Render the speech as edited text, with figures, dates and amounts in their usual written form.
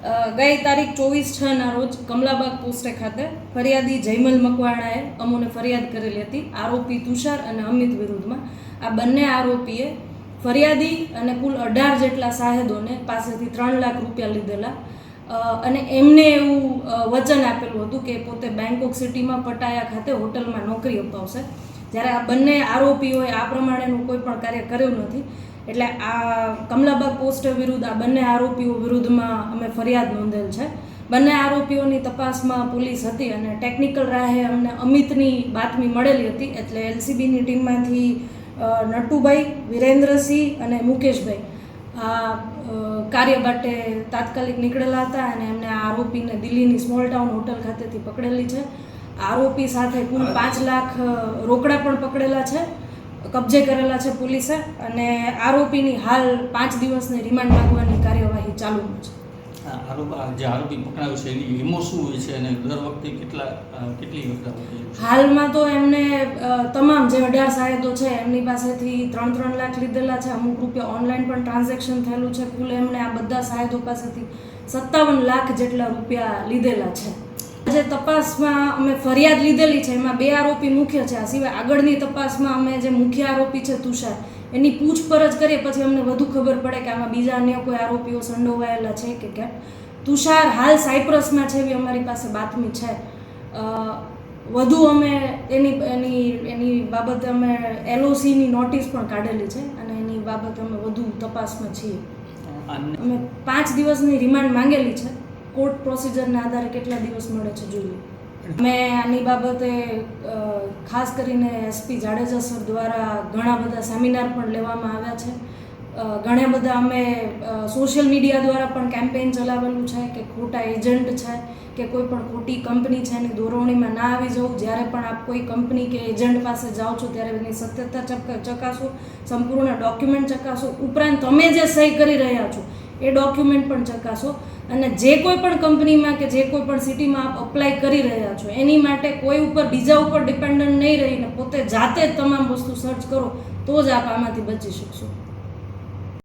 ગઈ તારીખ 24/6 રોજ કમલાબાગ પોસ્ટે ખાતે ફરિયાદી જયમલ મકવાણાએ અમોને ફરિયાદ કરેલી હતી આરોપી તુષાર અને અમિત વિરુદ્ધમાં. આ બંને આરોપીએ ફરિયાદી અને કુલ 18 જેટલા સાહેદોને પાસેથી 3 લાખ રૂપિયા લીધેલા અને એમને એવું વચન આપેલું હતું કે પોતે બેંકોક સિટીમાં પટાયા ખાતે હોટલમાં નોકરી અપાવશે. જ્યારે આ બંને આરોપીઓએ આ પ્રમાણેનું કોઈ પણ કાર્ય કર્યું નથી. એટલે આ કમલાબાગ પોસ્ટ વિરુદ્ધ આ બંને આરોપીઓ વિરુદ્ધમાં અમે ફરિયાદ નોંધેલ છે. બંને આરોપીઓની તપાસમાં પોલીસ હતી અને ટેકનિકલ રાહે અમને અમિતની બાતમી મળેલી હતી. એટલે એલસીબીની ટીમમાંથી નટુભાઈ, વિરેન્દ્રસિંહ અને મુકેશભાઈ આ કાર્ય માટે તાત્કાલિક નીકળેલા હતા અને એમને આ આરોપીને દિલ્હીની સ્મોલ ટાઉન હોટલ ખાતેથી પકડેલી છે. આરોપી સાથે કુલ 5 લાખ રોકડા પણ પકડેલા છે, કબજે કરેલા છે પોલીસે અને આરોપીની હાલ 5 દિવસની રિમાન્ડ માંગવાની કાર્યવાહી ચાલુમાં છે. જે આરોપી પકડાયો છે એની વીમો શું હોય છે અને દર વખતે કેટલી વખત? હાલમાં તો એમને તમામ જે 18 સાહેદો છે એમની પાસેથી 3 લાખ લીધેલા છે. અમુક રૂપિયા ઓનલાઈન પણ ટ્રાન્ઝેક્શન થયેલું છે. કુલ એમણે આ બધા સાહેદો પાસેથી 57 લાખ જેટલા રૂપિયા લીધેલા છે. જે તપાસમાં અમે ફરિયાદ લીધેલી છે એમાં 2 આરોપી મુખ્ય છે. આ સિવાય આગળની તપાસમાં અમે જે મુખ્ય આરોપી છે તુષાર, એની પૂછપરછ કરીએ પછી અમને વધુ ખબર પડે કે આમાં બીજા અન્ય કોઈ આરોપીઓ સંડોવાયેલા છે કે કેમ. તુષાર હાલ સાયપ્રસમાં છે એવી અમારી પાસે બાતમી છે. વધુ અમે એની બાબતે અમે LOCની નોટિસ પણ કાઢેલી છે અને એની બાબતે અમે વધુ તપાસમાં છીએ. અમે 5 દિવસની રિમાન્ડ માંગેલી છે. કોર્ટ પ્રોસિજરના આધારે કેટલા દિવસ મળે છે જોઈએ. અમે આની બાબતે ખાસ કરીને SP જાડેજા સર દ્વારા ઘણા બધા સેમિનાર પણ લેવામાં આવ્યા છે. ઘણા બધા અમે સોશિયલ મીડિયા દ્વારા પણ કેમ્પેઇન ચલાવેલું છે કે ખોટા એજન્ટ છે કે કોઈ પણ ખોટી કંપની છે એની દોરવણીમાં ના આવી જવું. જ્યારે પણ આપ કોઈ કંપની કે એજન્ટ પાસે જાઓ છો ત્યારે એની સત્યતા ચકાસો, સંપૂર્ણ ડોક્યુમેન્ટ ચકાસો. ઉપરાંત તમે જે સહી કરી રહ્યા છો એ ડોક્યુમેન્ટ પણ ચકાસો. અને જે કોઈ પણ કંપનીમાં કે જે કોઈ પણ સિટીમાં આપ અપ્લાય કરી રહ્યા છો એની માટે કોઈ ઉપર બીજા ઉપર ડિપેન્ડન્ટ નહીં રહીને પોતે જાતે જ તમામ વસ્તુ સર્ચ કરો તો જ આપ આમાંથી બચી શકશો.